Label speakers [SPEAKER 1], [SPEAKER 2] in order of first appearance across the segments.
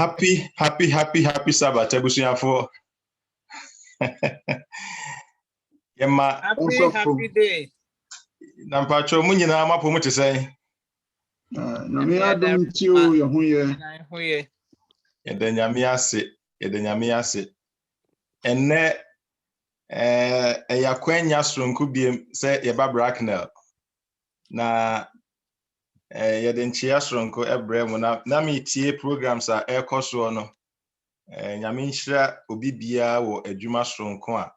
[SPEAKER 1] Happy Sabbath, Ebusuafo. Yema
[SPEAKER 2] happy day.
[SPEAKER 1] Nampacho mu nyina mapo mu tesai.
[SPEAKER 3] Na me adom ti o ye ho ye.
[SPEAKER 1] Yede nyame ase. Enne yakwanya sronku biem se yeba Bracknell. Na yede nchia sronku ebre mu na me tie programs a ekoso no. Nyame nhyira obi bia wo adwuma sronku a.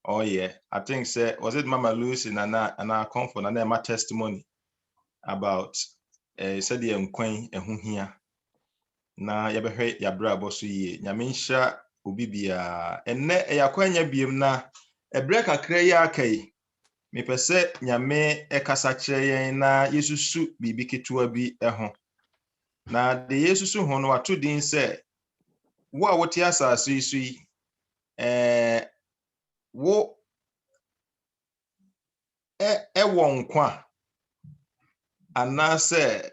[SPEAKER 1] Oh yeah, I think was it Mama Lucy and I come for my testimony about said the nkwan ehun hia na yebehwe yabra boso ye nyame nhya obi bia enne yakwanya biem na ebre kakra ya akai me pese nyame ekasa kire yen na yesusu bibi ketua bi eho na de yesusu ho no wato din se wo a wote asase isu yi wo ewo nkwa anase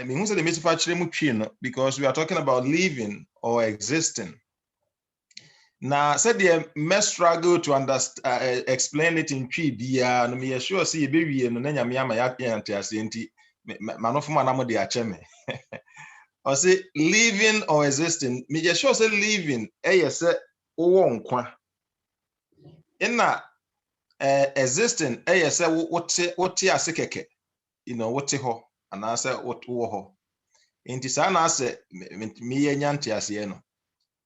[SPEAKER 1] me hu say the manufacturing mu twi no because we are talking about living or existing. Na said the must struggle to understand explain it in twi bia no me sure say be wie no na nyame ama ya ante enti manofo ma na mo de ache me. Or say living or existing me sure say living say wo nkwa. Ina existing say wote ase keke. You know what ho and answer what wo inti sa na ase me yenya ntiase no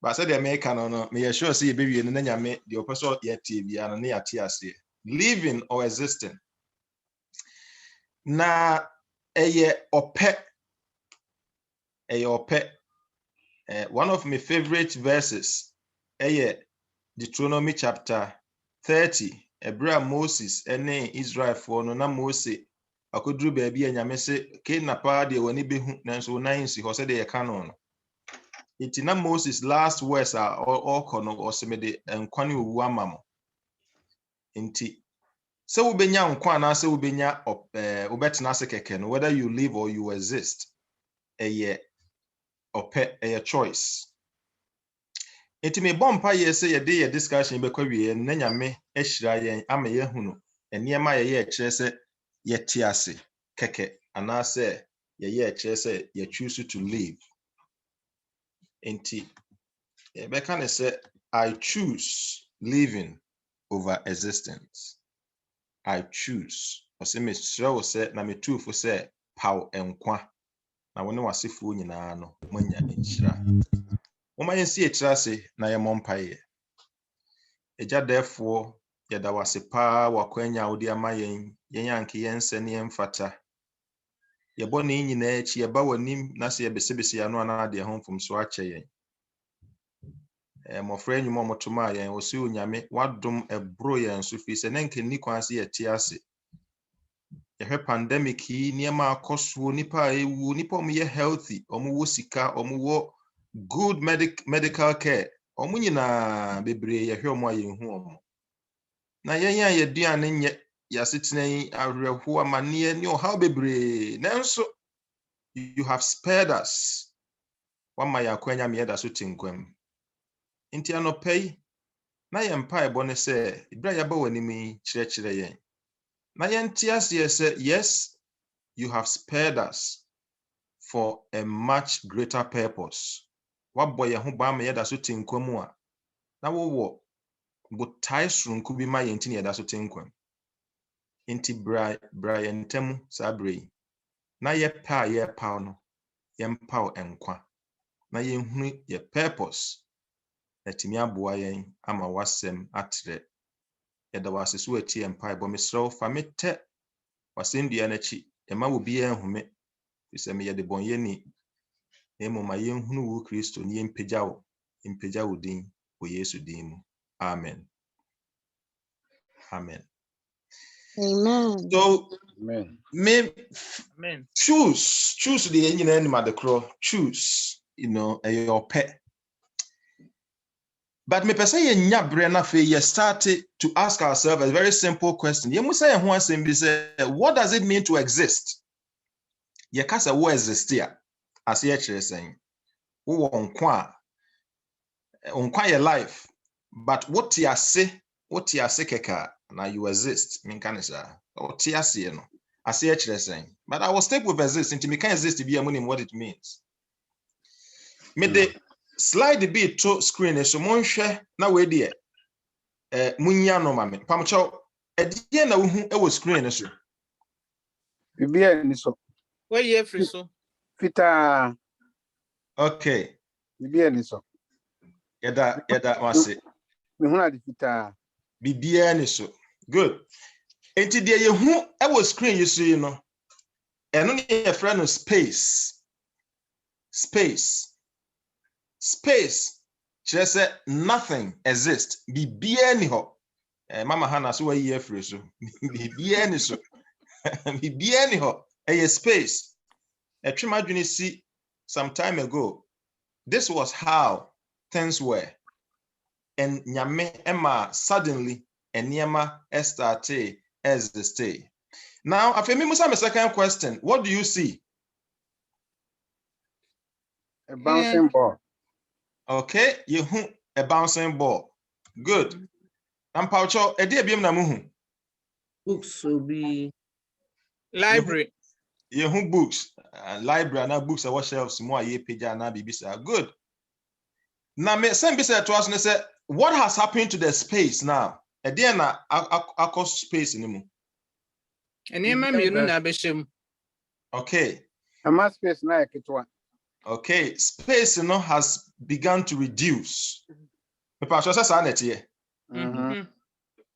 [SPEAKER 1] ba say the American no me sure say be wie no na nyame the person yet bia no na yate ase living or existing na ope one of my favorite verses Deuteronomy chapter 30 Ebra Moses ene Israel for no na Moses akodru baabi anyame se ke na pa de wani behu nanso nan si ho se de yeka no iti na Moses last words are all kono o se me de nkwane owu amamo inti se wo benya nkwa na se wo benya obetena se keke no whether you live or you exist a choice iti me bompa ye se ye de ye discussion be kwa wie na nyame ahyira yen ama ye hunu eniema ye kire se yeti ase keke anase ye kire se ye choose to live enti be can say I choose living over existence. I choose ose me sure say na me tufu say paw enkwa na woni wasefo nyina no manya nhyira woma yensi ekira se na ye mompaye eja therefore yeda wasepa wakwanya odi ama yen yanke yense ne yemfata yebo ne nyina echi yeba wanim na se yebesebese ya no na de homfom so ache yen mofra nyumo motoma yen osi onyame wadom ebro yen so fi se nenke ni kwan se yeti ase yehwe pandemic yi niema akoso nipa ewu nipa omye healthy omuwo sika omuwo good medical care omunyina bebre yehwe omo ayenhu omo na yenya yeduane nye yasetena ahreho amane ni ohaw bebre nanso you have spared us wama yakwanya me yeda so tinkwam inti anopei na yempa ebone se ibra yaba wanimi chire yen na yentias say yes you have spared us for a much greater purpose waboye ho ba me yeda so tinkwam a na wo botai srunku bi ma yenti yeda so tinkwam inti bra yentemu sabre na ye pa no yempa enkwa na yenhunu ye purpose etimi aboa yen ama wasem atre yeda wasesu ati empa ebo mesrew fa mete wasendua na chi ema obi enhume ise me yede bonye ni emo ma yenhunu wo Kristo ni impegya wo din wo Yesu din mu amen. So amen. Choose the engine animal the crow choose your pet. But me pese ye nya bre na fe ye start to ask ourselves a very simple question. Ye musa ye ho asem bi say what does it mean to exist? Ye kasa wo exist here as ye kire sen. wo nkwa your life, but what you say keka now you exist. Mean can say what you say no. I say actually saying, but I will stick with exist until me can exist to be a meaning what it means. Me the slide the bit to screen so mon share na we there. Munya no mame. Pamcho e na wo hu e wo screen so.
[SPEAKER 2] Bibia ni so.
[SPEAKER 4] Where you free so?
[SPEAKER 2] Fita.
[SPEAKER 1] Okay.
[SPEAKER 2] Bibia ni so.
[SPEAKER 1] Yada wase.
[SPEAKER 2] Me hu na di fita.
[SPEAKER 1] Bibia ni so. Good. Enti de ye hu e wo screen you so you know. Eno ne ye friend no space. Just say nothing exists. Bibia ni ho. Mama Hannah so we ye free so. Bibia ni so. Bibia ni ho. A space. A trimadwini see some time ago. This was how things were. And nyame emma suddenly and nyama starte as the stay. Now, after me musa my second question, what do you see?
[SPEAKER 2] A bouncing ball.
[SPEAKER 1] Okay, you a bouncing ball. Good. And Paucho, a dear beam na muhu.
[SPEAKER 4] Books will be library.
[SPEAKER 1] You books, library, and books are what shelves more ye page and bibisa. Good. Now, me send bisa to us and say, what has happened to the space now? A dear na across space anymore.
[SPEAKER 4] And you know na beshim.
[SPEAKER 1] Okay.
[SPEAKER 2] A mass space na ekitwa.
[SPEAKER 1] Okay, space has begun to reduce.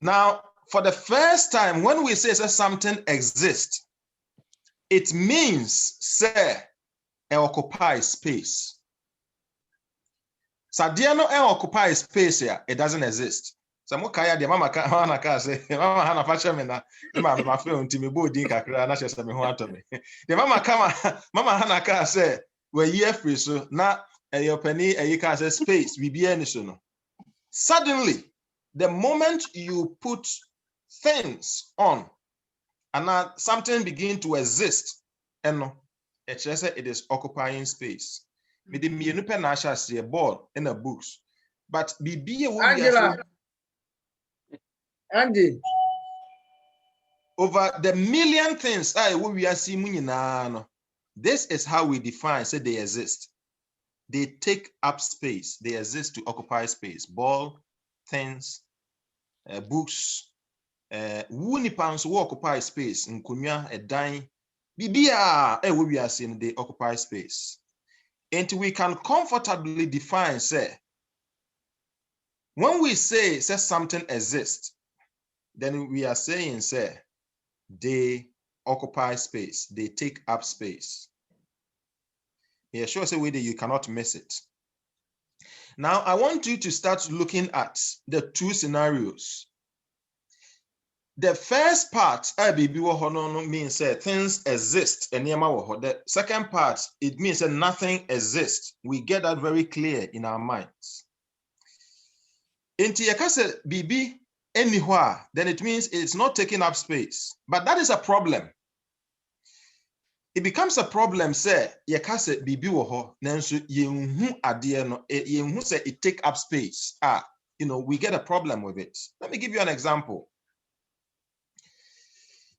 [SPEAKER 1] Now, for the first time, when we say something exists, it means say it occupies space. Sadiano occupies space here, it doesn't exist. So mukaya de mama ka say mama hana facha me na ma fe unti me bo din kakra na chese me ho atome. De mama hana ka say we here free so na your penny you can say space we be any so no. Suddenly, the moment you put things on and now something begin to exist, and no, it is occupying space. Maybe me no pen see a ball in a books, but be
[SPEAKER 5] Andy.
[SPEAKER 1] Over the million things we are seeing now. This is how we define say they exist. They take up space. They exist to occupy space. Ball, things, books, wunipans who occupy space. Nkunya, a dine. Bibia, we are seeing they occupy space. And we can comfortably define, say, when we say something exists, then we are saying, say, they occupy space. They take up space. Yeah, sure, say way that you cannot miss it. Now, I want you to start looking at the two scenarios. The first part, means things exist. The second part, it means that nothing exists. We get that very clear in our minds. Inti yakase bibi anywhere, then it means it's not taking up space. But that is a problem. It becomes a problem, say, yakase bibi woho, nensu yenhu adie no, yenhu say it take up space. We get a problem with it. Let me give you an example.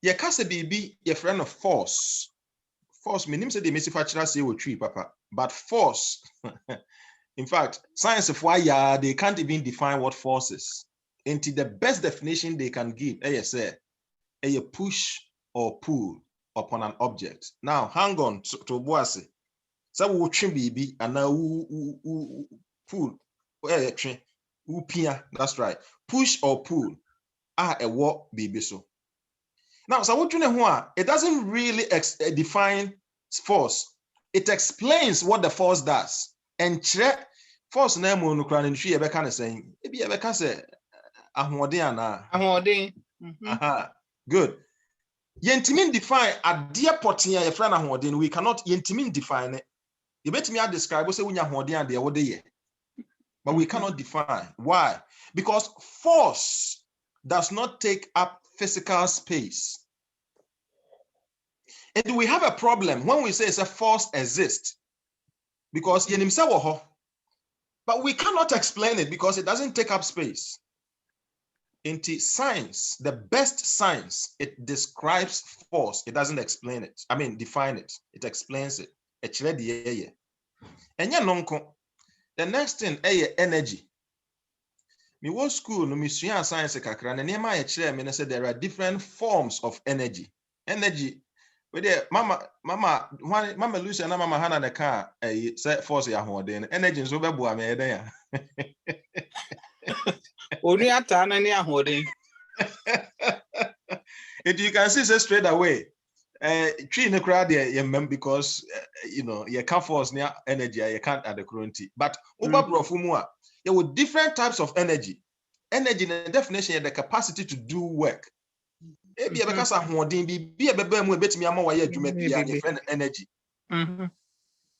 [SPEAKER 1] Yakase bibi, your friend of force. Force, meaning say they manufacture say with tree, papa. But force, in fact, science of why they can't even define what force is. Into the best definition they can give, say, a push or pull upon an object. Now, hang on to Boase. So we trim baby and now pull. That's right. Push or pull. A walk baby so. Now, so what you know, it doesn't really define force. It explains what the force does. And force name no kran in tree kind of saying, maybe you can say
[SPEAKER 4] Ahoden.
[SPEAKER 1] Good. Yentimin define a dear potia a friend ahoden. We cannot yentimin define it. You bet me I describe say when you're holding and the day. But we cannot define. Why? Because force does not take up physical space. And we have a problem when we say it's a force exists. because yenim se wo ho. But we cannot explain it because it doesn't take up space. Into science, the best science, it describes force. It doesn't explain it. I mean, define it. It explains it. The next thing, energy. Me was school, no me science kakra. Na nema me say there are different forms of energy. Energy. Where mama Lucia na mama Hannah the car say force ya hoden. Energy so be boa me eden ya.
[SPEAKER 4] Only ata na ni ahoden.
[SPEAKER 1] You can see say straight away. Tree in the crowd because you know you can't force near energy, you can't add the currency. But over brofumua, there were different types of energy. Energy in the definition is the capacity to do work. Because energy.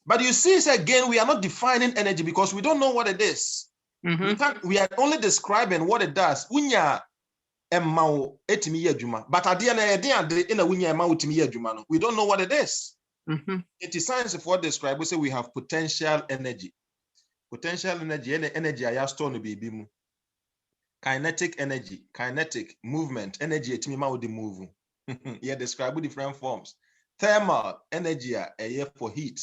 [SPEAKER 1] But you see, again, we are not defining energy because we don't know what it is. We are only describing what it does. But at the end, we don't know what it is. It is science of what describe. We say we have potential energy. Potential energy, energy I store no be kinetic energy, kinetic movement, energy the move. Yeah, describe different forms. Thermal energy for heat,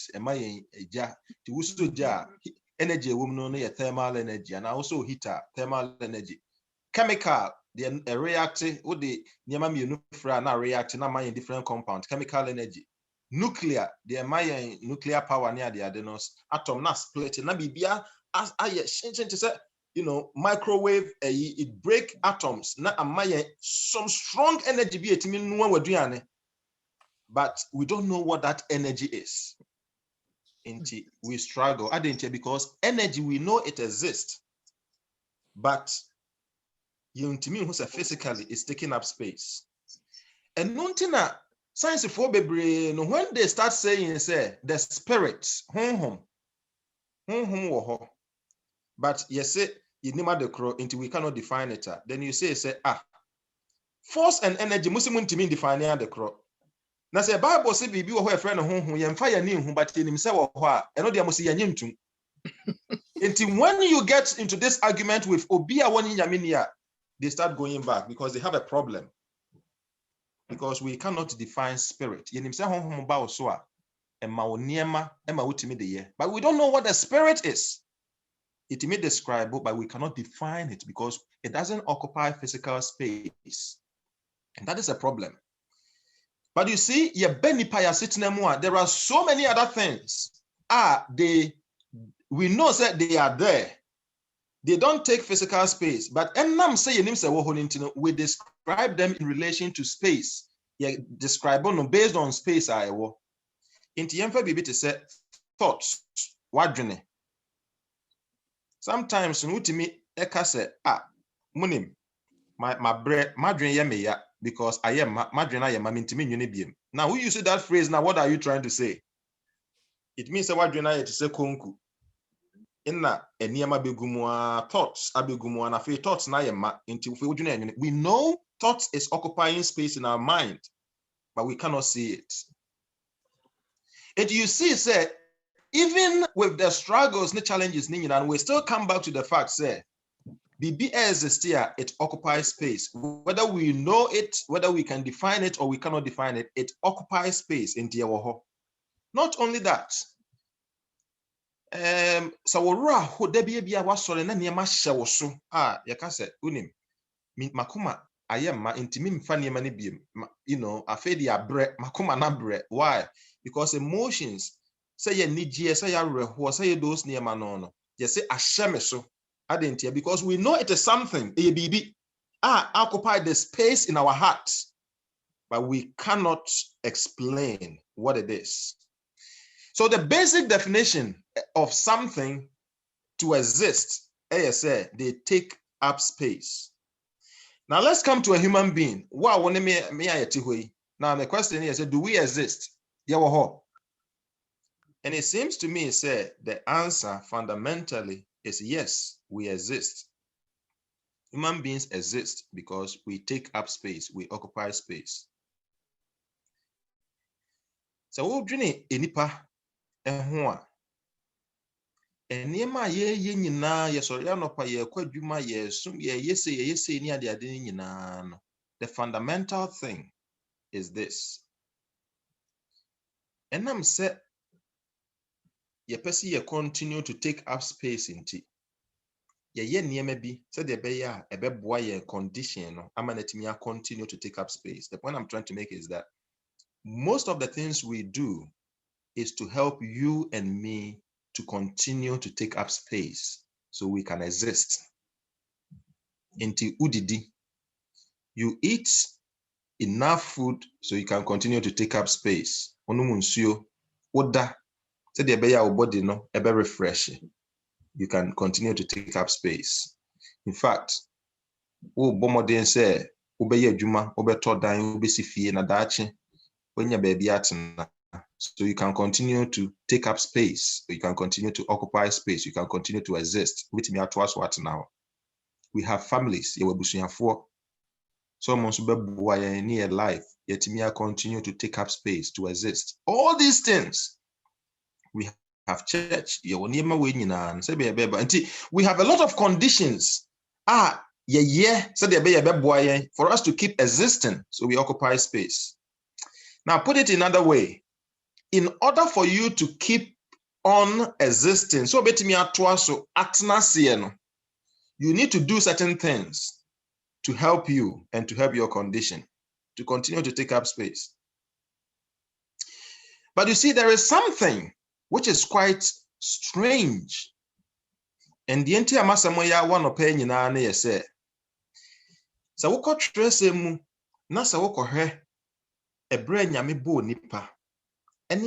[SPEAKER 1] energy woman thermal energy, and also heater, thermal energy. Chemical, the reacting with the na reacting na different compounds, chemical energy. Nuclear, the nuclear power near the adenos, atom na split, na bibia as you know, microwave, it break atoms, na some strong energy be it mean no one, but we don't know what that energy is. We struggle, I didn't because energy we know it exists, but you who say physically is taking up space. And nothing science for baby, when they start saying say the spirits, but yes, say you name the crow until we cannot define it. Then you say force and energy must mean define the crow. Now say Bible say bibi wo friend yemfa ni hu but enim say wo ho a eno de must yanyim tum. Until when you get into this argument with obi a woni nyame they start going back because they have a problem. Because we cannot define spirit. Yenim say honhom ba wo so a ema oniema ema wutimi de ye. But we don't know what the spirit is. It may describe it, but we cannot define it because it doesn't occupy physical space. And that is a problem. But you see, there are so many other things. We know that they are there. They don't take physical space. But we describe them in relation to space. Describe them based on space. Thoughts. Sometimes munim my bread madrin yemeya because I am madrin I am intimi. Now who use that phrase now? What are you trying to say? It means wadrin I to say konku. Inna eniema begumwa thoughts abegumwa na fe thoughts na yema into we know thoughts is occupying space in our mind, but we cannot see it. And you see, say, even with the struggles and challenges, and we still come back to the fact, say, BBS is still, it occupies space. Whether we know it, whether we can define it or we cannot define it, it occupies space in Tiawaho. Not only that, Sawara ho debia was sorry na niema hyewoso yaka se unim makoma ayema intimi mfa niema ne biem you know afedi abre makoma na bre. Why? Because emotions say ye nigye say ya reho say those niema no you say ahyeme so adentia because we know it is something a bibi occupy the space in our hearts, but we cannot explain what it is. So the basic definition of something to exist, ASA, they take up space. Now let's come to a human being. Wow, now the question is, do we exist? And it seems to me, say, the answer fundamentally is yes, we exist. Human beings exist because we take up space, we occupy space. So we'll enipa. Enema ye nyina ye sori anopa ye kwadwuma ye sum ye yese ni ade nyina no. The fundamental thing is this. Enam se ye pesi ye continue to take up space inti. Ye niema bi said de be ya ebeboa ye condition no amanetimi continue to take up space. The point I'm trying to make is that most of the things we do is to help you and me to continue to take up space so we can exist. Inti udidi, you eat enough food so you can continue to take up space. Onumunsuo, oda, said the be ya body no ebe refresh. You can continue to take up space. In fact, wo bomodin say obeye adwuma, obeto dan, obesi fie na daache, onya baby atena. So you can continue to take up space. You can continue to occupy space. You can continue to exist. With me at what now? We have families. You will be for someone near life. Yet me continue to take up space to exist. All these things. We have church. We have a lot of conditions. For us to keep existing. So we occupy space. Now put it another way. In order for you to keep on existing, so you need to do certain things to help you and to help your condition to continue to take up space. But you see, there is something which is quite strange. And the entire Asamoah one opinion na say, so woko trese mu na sa woko he ebre nyame bo nipa. It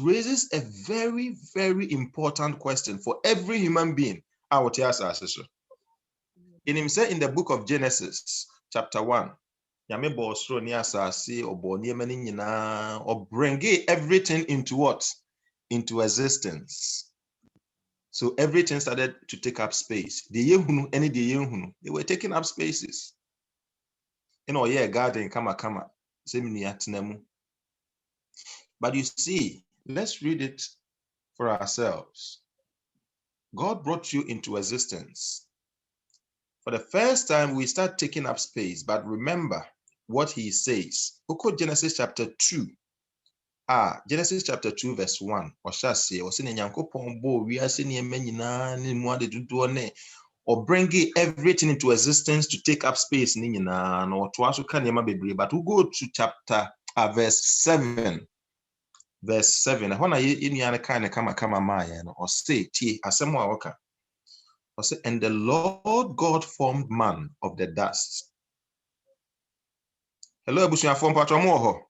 [SPEAKER 1] raises a very, very important question for every human being. In the book of Genesis, chapter 1, or bring everything into what? Into existence. So everything started to take up space. They were taking up spaces. Garden, kama. But you see, let's read it for ourselves. God brought you into existence. For the first time, we start taking up space, but remember what he says. Genesis chapter 2. Genesis chapter 2, verse 1. Or bringing everything into existence to take up space. But we'll go to chapter verse 7. Verse 7. When I in yana kind of kama maya or say Asamoah waka. Or say, and the Lord God formed man of the dust. Hello, Abusuya form patromo.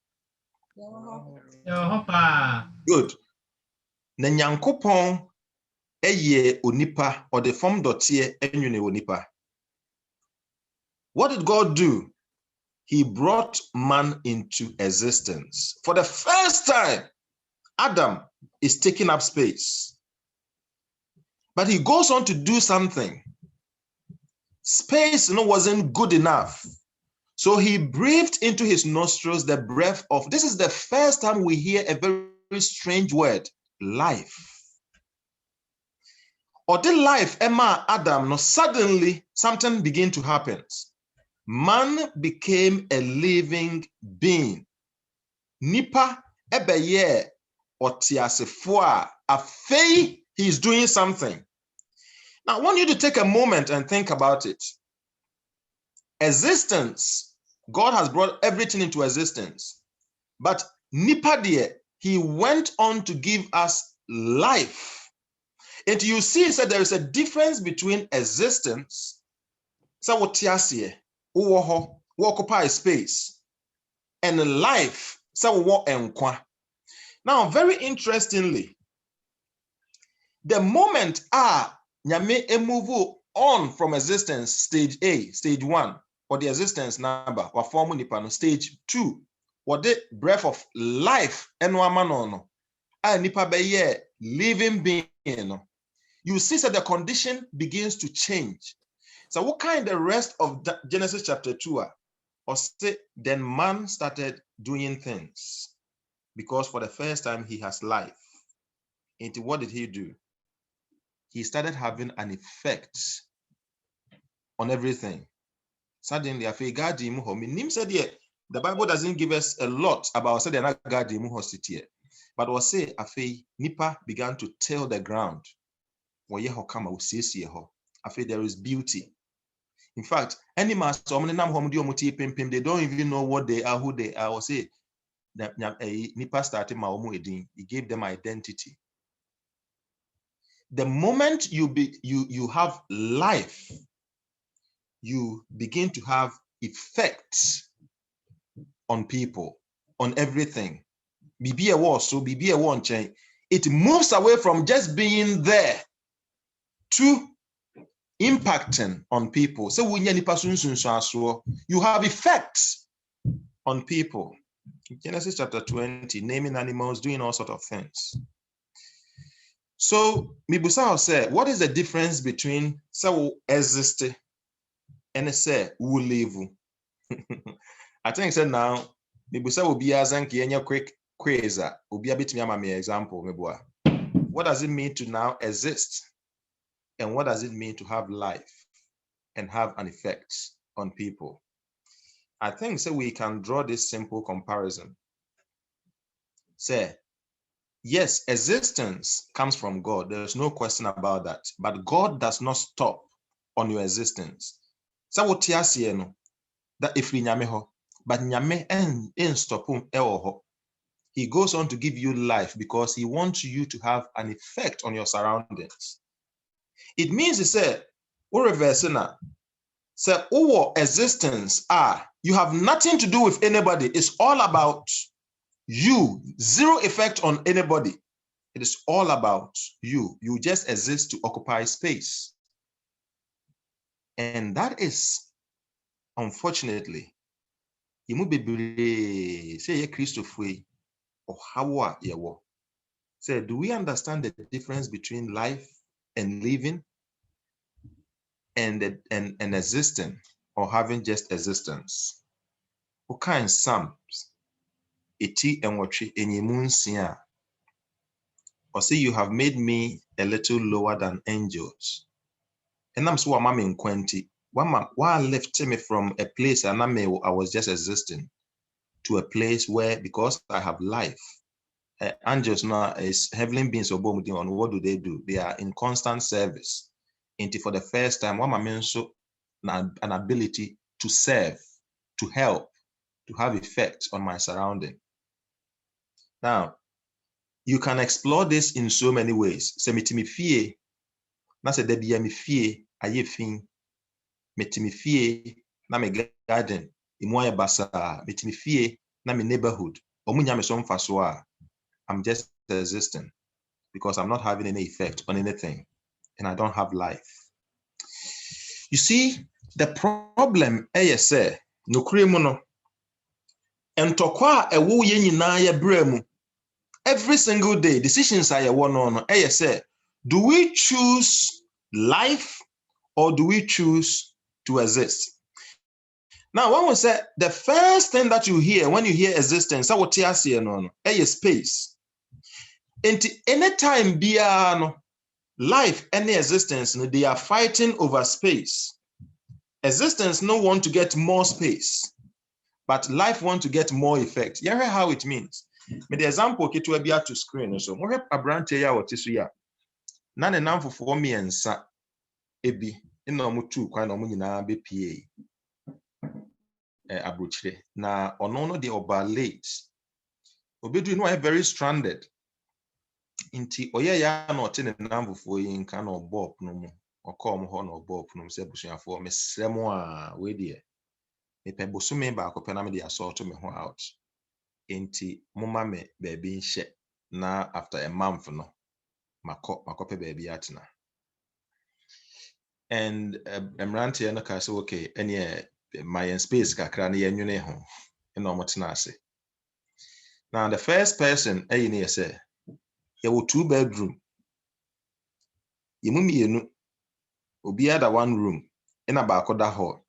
[SPEAKER 1] Good. Nanyankopon eye onipa or the form dotie enyune onipa. What did God do? He brought man into existence. For the first time, Adam is taking up space. But he goes on to do something. Space wasn't good enough. So he breathed into his nostrils the breath of, this is the first time we hear a very, very strange word, life. Or the life, Emma, Adam, no, suddenly something began to happen. Man became a living being. Nipa ebeye otiasefua afei, he's doing something. Now, I want you to take a moment and think about it. Existence, God has brought everything into existence. But nipa die, he went on to give us life. And you see, so there is a difference between existence, so wotiasie, uwoho, we occupy space, and life, so wo enkwa. Now, very interestingly, the moment nyame move on from existence, stage A, stage 1, or the existence number, or form nipa, stage 2, or the breath of life, enwamanono, nipa beye living being. You see that the condition begins to change. So what kind the rest of Genesis chapter 2 are? Or say, then man started doing things because for the first time he has life. Into what did he do? He started having an effect on everything. Suddenly, I feel God said, the Bible doesn't give us a lot about God, but was say nipa began to till the ground. I feel there is beauty. In fact, any master, they don't even know what they are, who they are. Or say nipa started he gave them identity. The moment you have life, you begin to have effects on people, on everything. It moves away from just being there to impacting on people. So you have effects on people. Genesis chapter 20, naming animals, doing all sorts of things. So Mibusao said, what is the difference between so exist and say who live? I think said now Mibusao will be as a quick quiz. Will be a bit me example. What does it mean to now exist? And what does it mean to have life and have an effect on people? I think so we can draw this simple comparison. Say, yes, existence comes from God. There's no question about that. But God does not stop on your existence. So what you say no that if we nyame ho, but nyame en stop ho. He goes on to give you life because he wants you to have an effect on your surroundings. It means he said, "O reverse na, say our existence you have nothing to do with anybody. It's all about you. Zero effect on anybody. It is all about you. You just exist to occupy space." And that is, unfortunately, say Christopher or how say, do we understand the difference between life and living and existing or having just existence? What kind of Psalms? Eti and watch in or say you have made me a little lower than angels. And I'm so I'm in 20. Why left me from a place and I was just existing to a place where, because I have life, angels now is heavenly beings on what do? They are in constant service. Into for the first time, an ability to serve, to help, to have effect on my surrounding. Now, you can explore this in so many ways. Se metimi fie, na se debi ya mi fie aye fin. Metimi fie na me garden, imo ya basa. Metimi fie na me neighborhood. Omunya me som fasoa. I'm just existing because I'm not having any effect on anything, and I don't have life. You see, the problem is no krimuno. Entokwa ewo ye nyina ya bremu. Every single day, decisions are one on. Do we choose life or do we choose to exist? Now, when we say the first thing that you hear when you hear existence, is space. And anytime life, any existence, they are fighting over space. Existence no want to get more space, but life want to get more effect. You hear how it means? But the example to be to screen so mo a branch ya what is ya na ne nam for me ensa ebi ina mo tu kwan na mo nyina be pie abrochire na ono no de oba late obedu no very stranded inti oye ya na ote ne nam for yin kan obo no mu okom ho na obo no se busuafo mesremo a we de me pe bosume ba akopɛ na me de assault me ho out. Inti muma me baby nhyɛ na after a month no makope baby atena. And Emrantia no ka say okay any my space kakra na yenwene ho na omotena ase. Now the first person na say you 2 bedroom. Yemu mienu obi ada 1 room ina ba akoda hall.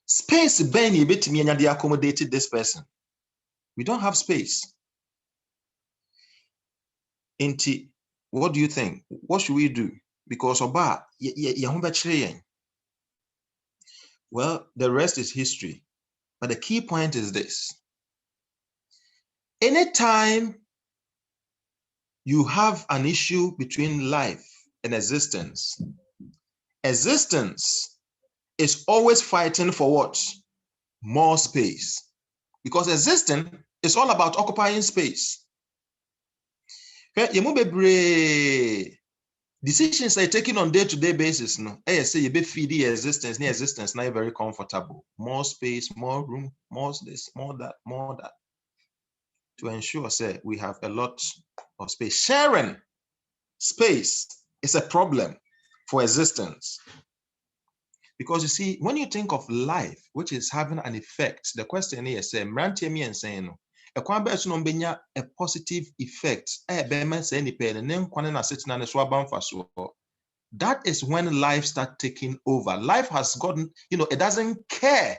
[SPEAKER 1] Space ben e betimi anya dey accommodate this person. We don't have space. Inti, what do you think? What should we do? Because oba, well, the rest is history. But the key point is this. Anytime you have an issue between life and existence, existence is always fighting for what? More space. Because existence is all about occupying space. Decisions are taken on day-to-day basis. No, say you be feed the existence, near existence, now very comfortable. More space, more room, more this, more that, more that. To ensure, say, we have a lot of space. Sharing space is a problem for existence. Because you see, when you think of life, which is having an effect, the question is, say, a positive effect. That is when life starts taking over. Life has gotten, it doesn't care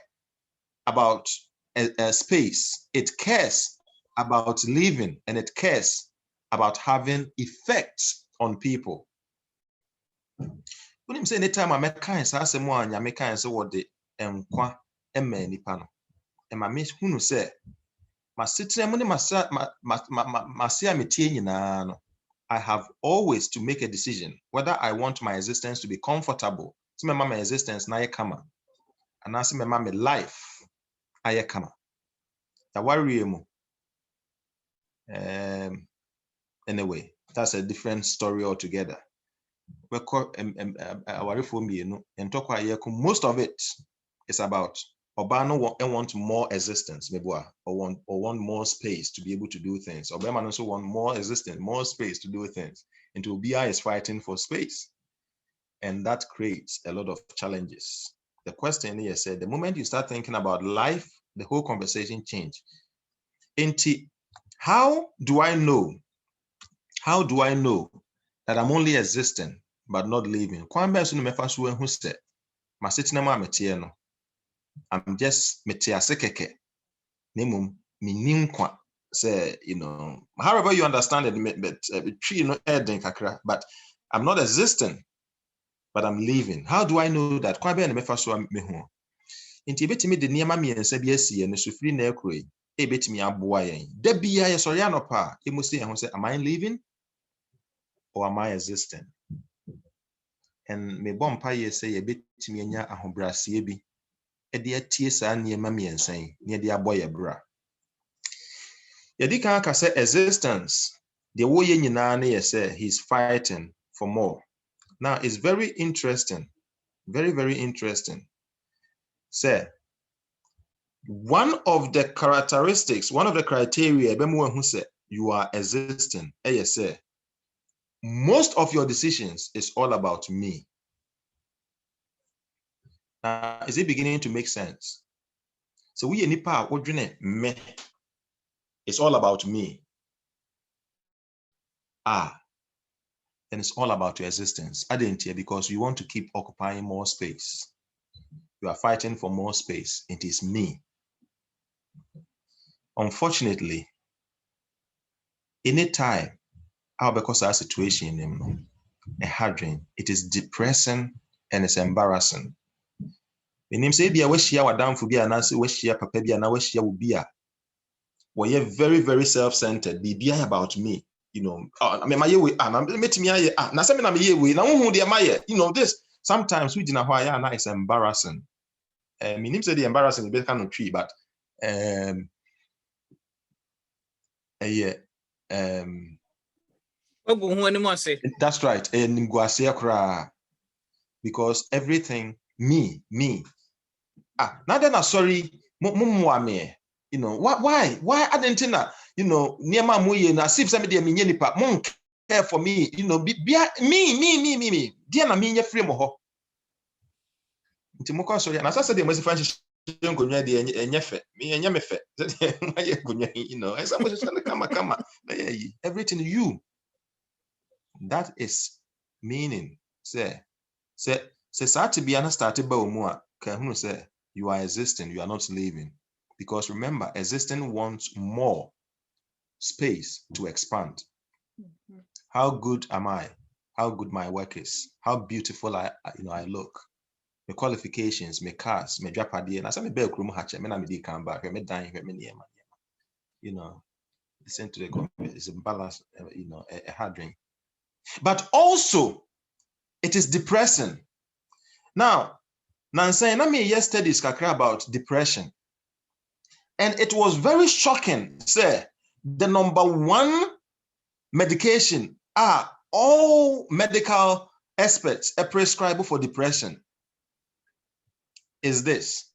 [SPEAKER 1] about a space. It cares about living, and it cares about having effects on people. When you say anytime I make kind say more and make kind say what the kwa nipa no e ma me hunu say ma sitre mo ni ma sia metie nyina no, I have always to make a decision whether I want my existence to be comfortable. So my existence na kama, and I say my life aye kama. The worry mo. Anyway, that's a different story altogether. Most of it is about Obano want more existence, or want more space to be able to do things. Obama also want more existence, more space to do things. And Obia is fighting for space. And that creates a lot of challenges. The question here said, the moment you start thinking about life, the whole conversation change. How do I know that I'm only existing but not living? I'm just metiasekeke. Say, however you understand it, but I'm not existing, but I'm living. How do I know that? Am I living or am I existing? And me bompa ye say a bit to me nya ahobrasie bi e de atie saa niema miensan ne de aboye bra. Yedi kan ka say existence, the wo ye nyina na ye say he's fighting for more. Now it's very interesting, very, very interesting. Say one of the characteristics, one of the criteria who say you are existing, say most of your decisions is all about me. Is it beginning to make sense? So we nipa odwene me. It's all about me. Then it's all about your existence. I didn't hear because you want to keep occupying more space. You are fighting for more space. It is me. Unfortunately, anytime because of our situation, it is depressing and it's embarrassing. The name say bia we share wadam fu bia na say we share papa bia na we share ubia. We are very, very self-centered. Be about me. I mean, my way, met me, now something I'm here with, now who the my, this sometimes we didn't why now it's embarrassing. Meaning say the embarrassing is kind of tree, but that's right. Because everything, me. Now then I'm sorry, me. Why I didn't know, near my muye na sip some de me nipa mon care for me, me. Dear na me frame ho. Nti mo sorry na say de mo sifa ngonwa de enyefe, me enyemefe. I say kama. Everything you. That is meaning. Say to be an started by umua, can say you are existing, you are not living. Because remember, existence wants more space to expand. how good am I? How good my work is? How beautiful I look? My qualifications, my cars, my job idea. And I say me be krum hache. Me na me di come back. Me dying. Me niema. Listen to the comment. It's a balance. A hard drink. But also, it is depressing. Now, Nancy, na me yesterday kakra about depression. And it was very shocking, say, the number one medication all medical experts are prescribed for depression is this.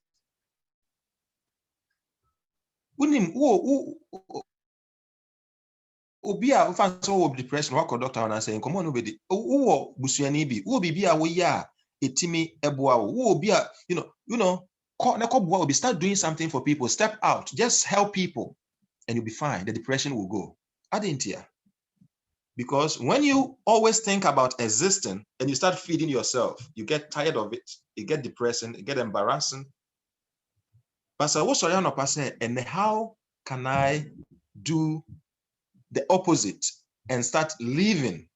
[SPEAKER 1] Obi a ufa so depression wa doctor na say nkomo no be di wo busuani bi wo bibia wo ya etimi eboa wo obi a start doing something for people, step out, just help people and you'll be fine. The depression will go. Adentia. Because when you always think about existing and you start feeding yourself, you get tired of it, it get depressing, it get embarrassing. But so what's and how can I do the opposite and start living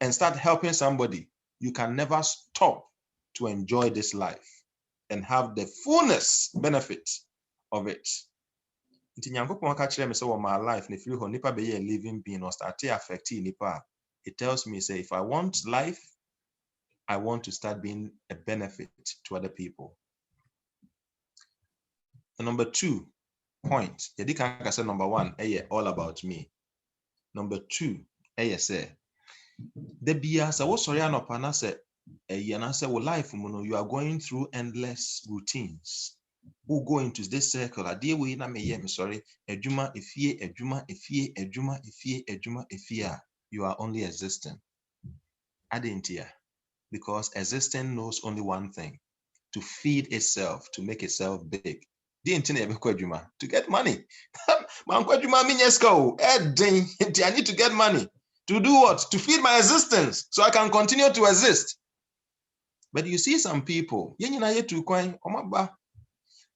[SPEAKER 1] and start helping somebody? You can never stop to enjoy this life and have the fullness benefit of it. My life, if you nipa be a living being or start affecting nipa, it tells me, say, if I want life, I want to start being a benefit to other people. The number 2 point, I say number 1, all about me. Number 2, say, the bias, I was sorry, no pana say, life, you are going through endless routines. Who go into this circle? A dear way, sorry, ejuma, ifie, you are only existing. Adentia. Because existence knows only one thing, to feed itself, to make itself big. To get money. I need to get money. To do what? To feed my existence so I can continue to exist. But you see some people,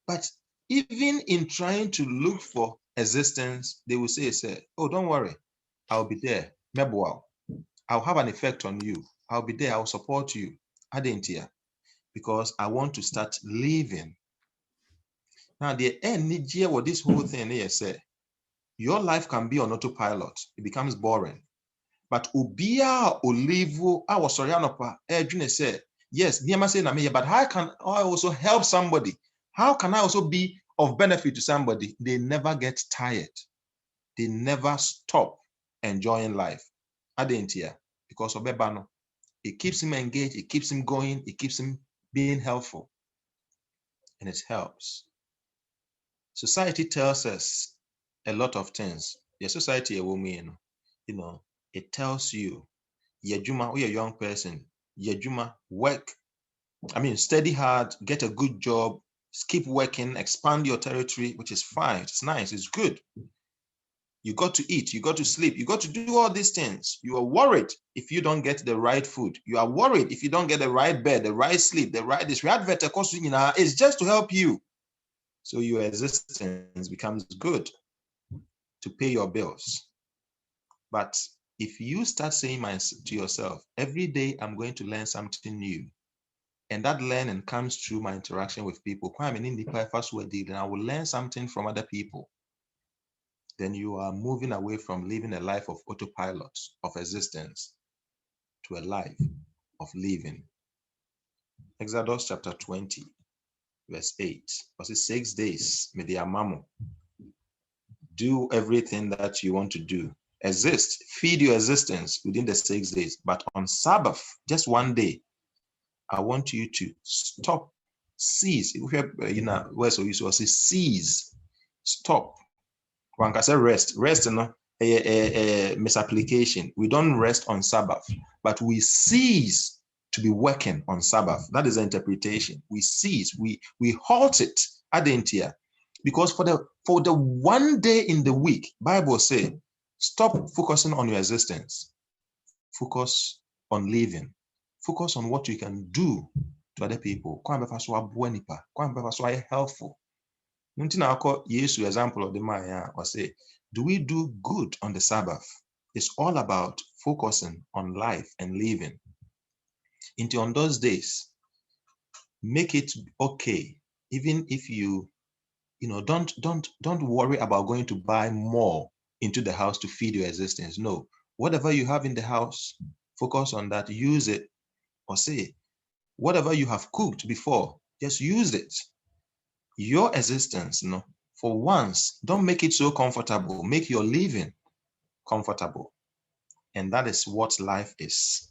[SPEAKER 1] but even in trying to look for existence, they will say, oh, don't worry, I'll be there. I'll have an effect on you. I'll be there. I'll support you. Adentia. Because I want to start living. Now, the end what this whole thing here say, your life can be on autopilot. It becomes boring. But ubia olivo, I was sorry, say, yes, but how can I also help somebody? How can I also be of benefit to somebody? They never get tired. They never stop enjoying life. Adentia. Because of Bebano. It keeps him engaged, it keeps him going, it keeps him being helpful. And it helps. Society tells us a lot of things. Your society, it tells you, Yejuma, you're a young person, Yejuma, work. Study hard, get a good job, keep working, expand your territory, which is fine. It's nice, it's good. You got to eat, you got to sleep, you got to do all these things. You are worried if you don't get the right food. You are worried if you don't get the right bed, the right sleep, it's just to help you. So your existence becomes good to pay your bills. But if you start saying to yourself, every day I'm going to learn something new, and that learning comes through my interaction with people, then I will learn something from other people. Then you are moving away from living a life of autopilot, of existence, to a life of living. Exodus chapter 20, verse 8. Was it 6 days? Do everything that you want to do. Exist, feed your existence within the 6 days. But on Sabbath, just one day, I want you to stop, cease. Words of use was cease, stop. One can say rest. Rest, misapplication. We don't rest on Sabbath, but we cease to be working on Sabbath. That is the interpretation. We cease. We halt it. Adentia. Because for the one day in the week, Bible says, stop focusing on your existence. Focus on living. Focus on what you can do to other people. Helpful. Example of the Maya or say, do we do good on the Sabbath? It's all about focusing on life and living. Into on those days, make it okay, even if you don't worry about going to buy more into the house to feed your existence. No, whatever you have in the house, focus on that, use it, or say, whatever you have cooked before, just use it. Your existence, for once, don't make it so comfortable. Make your living comfortable. And that is what life is.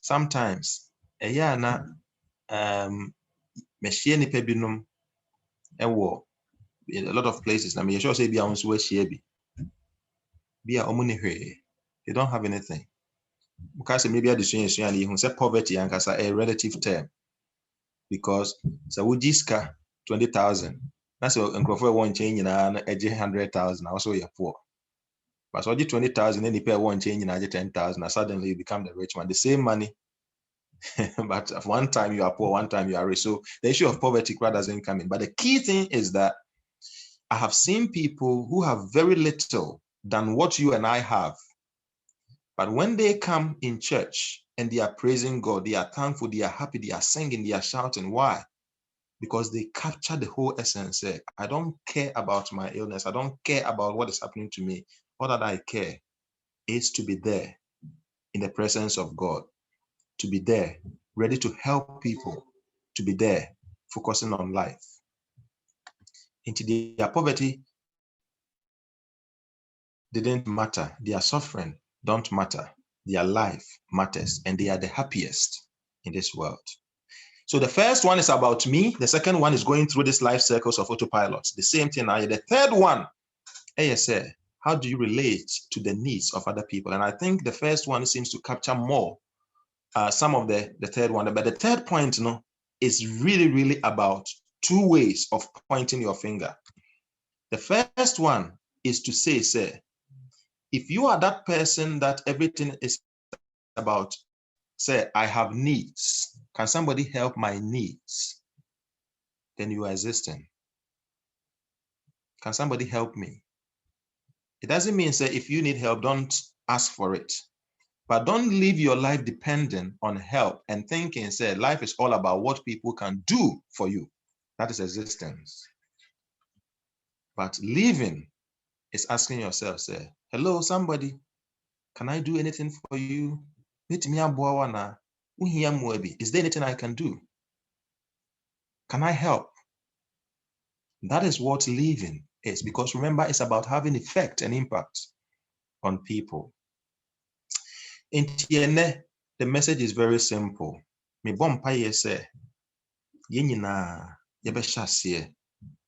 [SPEAKER 1] Sometimes, a in a lot of places, I mean, you sure say, they don't have anything. Because maybe poverty and a relative term. Because so we just 20,000. That's what Uncle one change in 100,000. Also, you're poor. But so 20,000, then you pay one change in 10,000, and suddenly you become the rich man. The same money, but at one time you are poor, one time you are rich. So the issue of poverty doesn't come in. But the key thing is that I have seen people who have very little than what you and I have. But when they come in church and they are praising God, they are thankful, they are happy, they are singing, they are shouting. Why? Because they capture the whole essence. I don't care about my illness. I don't care about what is happening to me. All that I care is to be there in the presence of God, to be there, ready to help people, to be there, focusing on life. Into their poverty didn't matter. Their suffering don't matter. Their life matters, and they are the happiest in this world. So the first one is about me. The second one is going through these life circles of autopilot. The same thing. The third one, ASA, how do you relate to the needs of other people? And I think the first one seems to capture more some of the third one. But the third point, is really, really about two ways of pointing your finger. The first one is to say, if you are that person that everything is about, say, I have needs. Can somebody help my needs? Then you are existing. Can somebody help me? It doesn't mean, say, if you need help, don't ask for it. But don't live your life dependent on help and thinking, say, life is all about what people can do for you. That is existence. But living is asking yourself, say, hello, somebody, can I do anything for you? Is there anything I can do? Can I help? That is what living is, because remember, it's about having effect and impact on people. In TNE, the message is very simple.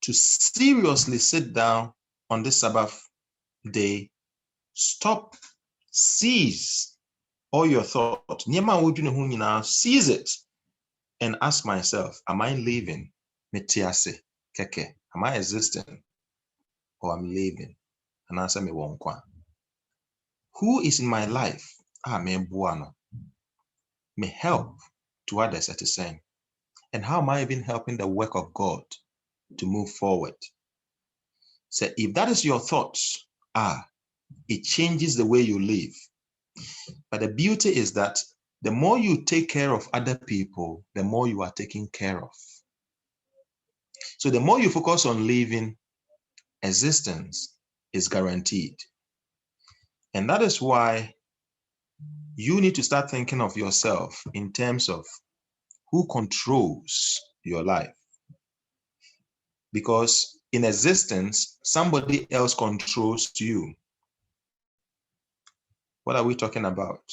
[SPEAKER 1] To seriously sit down on this Sabbath day, stop, seize all your thoughts, seize it, and ask myself, am I living? Am I existing? Or I'm living? And answer me one kwa. Who is in my life? May help to others at the same. And how am I even helping the work of God to move forward? So if that is your thoughts, it changes the way you live. But the beauty is that the more you take care of other people, the more you are taken care of. So the more you focus on living, existence is guaranteed. And that is why you need to start thinking of yourself in terms of who controls your life. Because in existence, somebody else controls you. What are we talking about?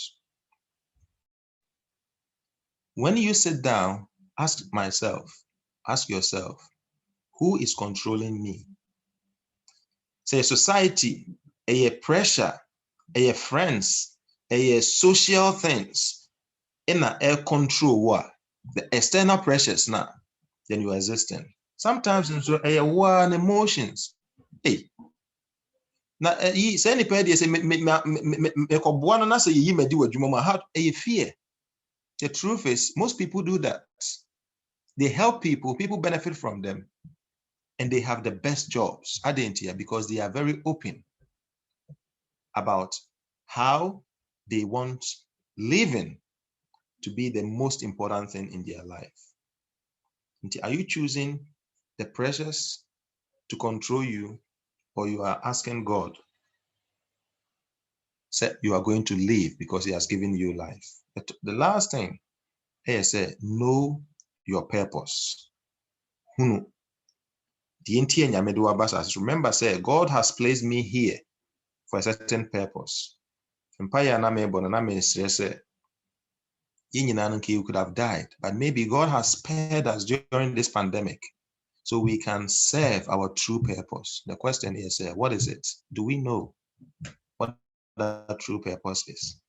[SPEAKER 1] When you sit down, ask yourself, who is controlling me? Say society, a pressure, a friends, a social things, in a air control what? The external pressures now, then you are existing. Sometimes it's a one emotions. Hey. Now, say any person say me fear. The truth is, most people do that. They help people, people benefit from them, and they have the best jobs, because they are very open. about how they want living to be the most important thing in their life. Are you choosing the precious to control you, or you are asking God, say you are going to live because he has given you life? But the last thing, I say, know your purpose. Remember, say, God has placed me here for a certain purpose. You could have died, but maybe God has spared us during this pandemic so we can serve our true purpose. The question is, what is it? Do we know what that true purpose is?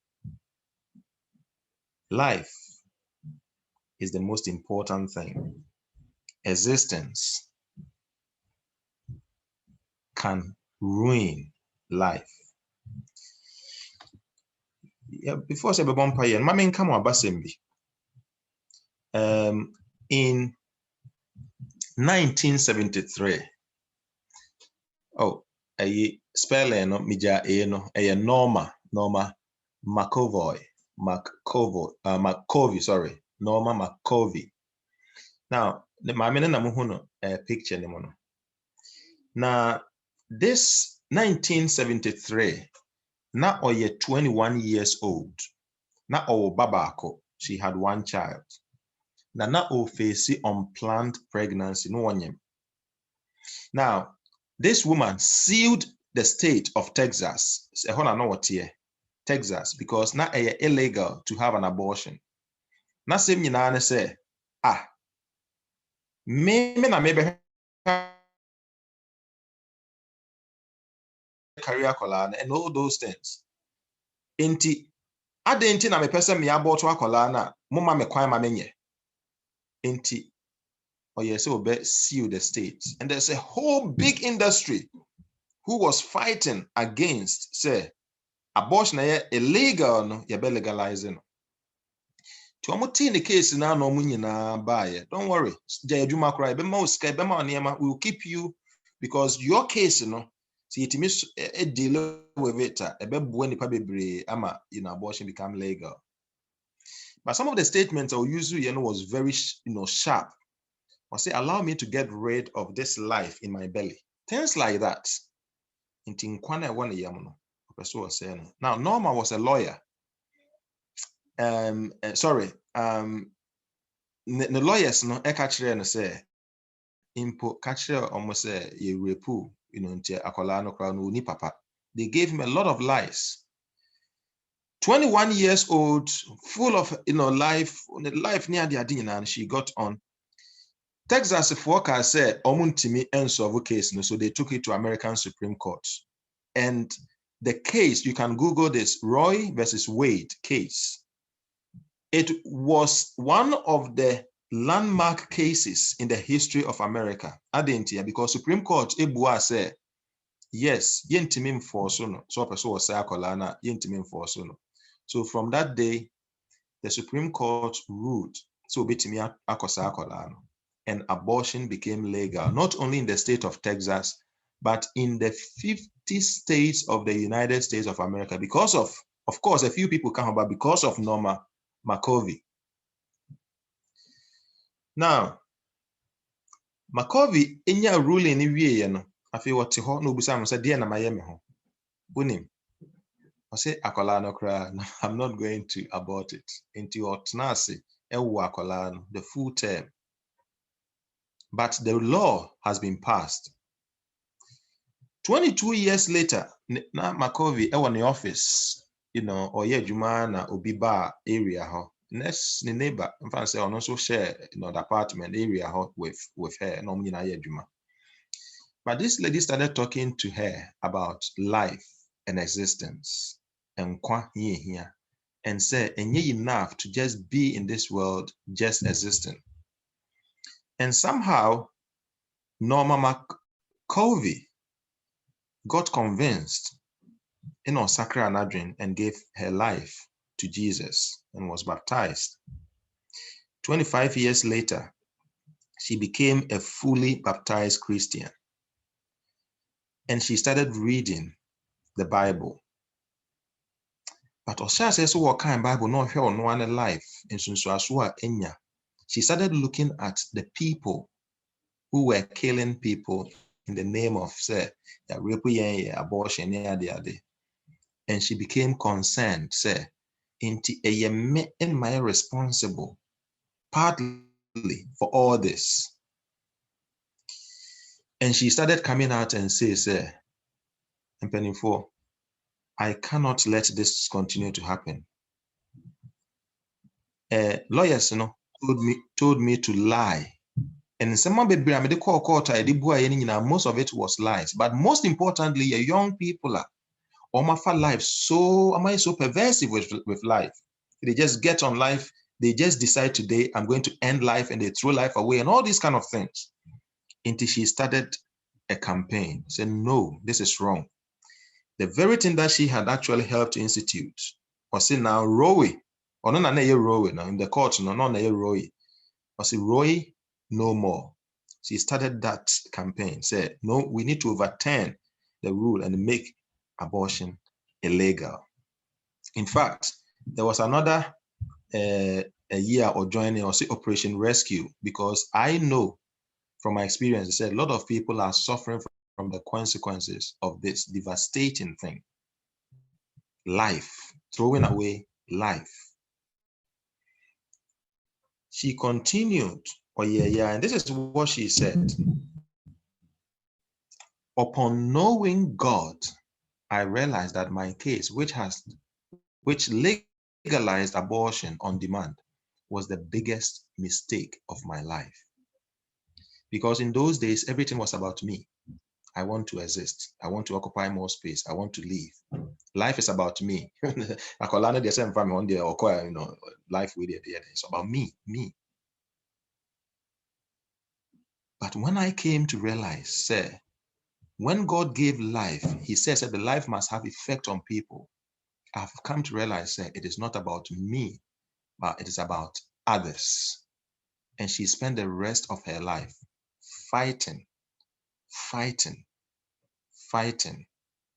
[SPEAKER 1] Life is the most important thing. Existence can ruin life. Yeah, before I say Bebompa, Mama come Abasembi. In 1973, a spelling no mija Norma McCovey, sorry, Norma McCovey. Now, the mamene na muhuno picture ni mono. Now, this 1973, na oye 21 years old. Na owo babako, she had one child. Na o face unplanned pregnancy no one. Now, this woman sued the state of Texas. Texas, because now it's illegal to have an abortion. Na same nyina say, maybe career kola and all those things. Inti adenti na me pese me abort akola na mama me kwan ma menye. Inti yes, sue the state. And there's a whole big industry who was fighting against, say, abortion illegal, no, you be legalizing. To in the case now, no money na buy. Don't worry. We will keep you because your case, see it miss a deal with it. Abortion become legal. But some of the statements I'll use, was very, sharp. I say, allow me to get rid of this life in my belly. Things like that. Now, Norma was a lawyer. The lawyers no catcher and say input catcher almost say ye repu, akola no crown ni papa. They gave him a lot of lies. 21 years old, full of life near the adina, and she got on. Texas forecast said omuntimi ensolve case, so they took it to American Supreme Court. And the case, you can Google this, Roe versus Wade case. It was one of the landmark cases in the history of America. Because Supreme Court Ebua said, yes, yentimim force no. So person was say akolana yentimim force no. So from that day, the Supreme Court ruled so betimi akosa akolana, and abortion became legal not only in the state of Texas, but in the 50 states of the United States of America. Because of course, a few people come about because of Norma McCovey. Now, McCovey, in your ruling, I feel what to hold no busam said, dear Miami home. Unim. I say, Akolano cry, I'm not going to abort it. Into Otnasi, Akolano, the full term. But the law has been passed. 22 years later, now McCovey, in the office, or Jumana, Obiba area, next neighbor, in fact, say also share the apartment area with her, But this lady started talking to her about life and existence, and said, and enough to just be in this world, just existing. And somehow, Norma McCovey got convinced, Sakra Nadrin, and gave her life to Jesus and was baptized. 25 years later, she became a fully baptized Christian. And she started reading the Bible. But Osha says, what kind Bible no hell no one life in Sunsuasua Enya. She started looking at the people who were killing people in the name of say abortion, and she became concerned, say, am I responsible partly for all this? And she started coming out and says, and penny for, I cannot let this continue to happen. Lawyers, told me to lie. And someone be most of it was lies. But most importantly, young people are life so am I so pervasive with life. They just get on life, they just decide today I'm going to end life, and they throw life away and all these kind of things. Until she started a campaign, saying, no, this is wrong. The very thing that she had actually helped to institute was say now Roe, or no Roe now in the court, no Roe. Was say Roe no more. She started that campaign, said, no, we need to overturn the rule and make abortion illegal. In fact, there was another a year or joining or say Operation Rescue, because I know from my experience, I said a lot of people are suffering from the consequences of this devastating thing. Life, throwing away life. She continued, and this is what she said. Upon knowing God, I realized that my case, which legalized abortion on demand, was the biggest mistake of my life. Because in those days, everything was about me. I want to exist. I want to occupy more space. I want to live. Life is about me. Life with it. It's about me. But when I came to realize, when God gave life, he says that the life must have effect on people. I've come to realize that it is not about me, but it is about others. And she spent the rest of her life fighting,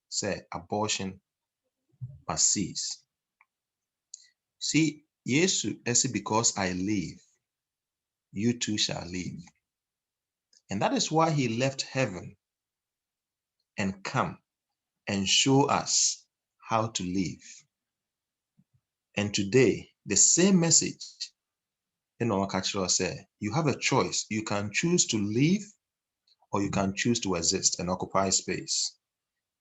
[SPEAKER 1] say abortion must cease. See, Yesu, because I live, you too shall live. And that is why he left heaven and come and show us how to live. And today, the same message in our culture says, you have a choice. You can choose to live or you can choose to exist and occupy space.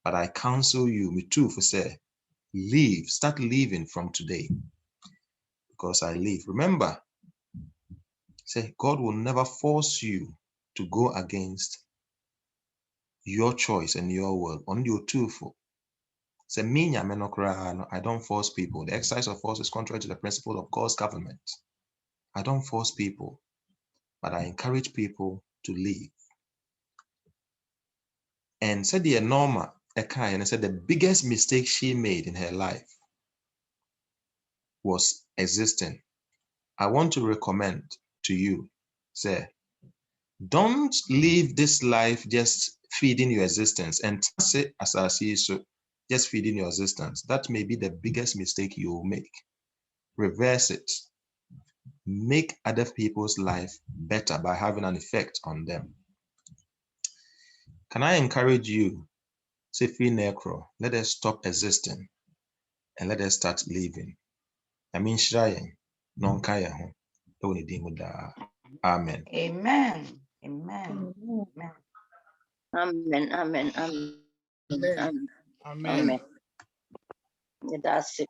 [SPEAKER 1] But I counsel you, me too, for say, live, start living from today. Because I live. Remember, say, God will never force you to go against your choice and your will. On your twofold. Say, I don't force people. The exercise of force is contrary to the principle of God's government. I don't force people, but I encourage people to live. And said the Norma Ekai, and said the biggest mistake she made in her life was existing. I want to recommend to you, say, don't live this life just feeding your existence and say, as I see, so just feeding your existence. That may be the biggest mistake you will make. Reverse it. Make other people's life better by having an effect on them. Can I encourage you, say, free necro, let us stop existing and let us start living. I mean, Shrayen, non kaya ho. Amen.
[SPEAKER 5] Amen. Amen.
[SPEAKER 6] Amen. Amen. Amen.
[SPEAKER 2] Amen.
[SPEAKER 6] Amen.
[SPEAKER 4] Amen.
[SPEAKER 6] Amen. That's it.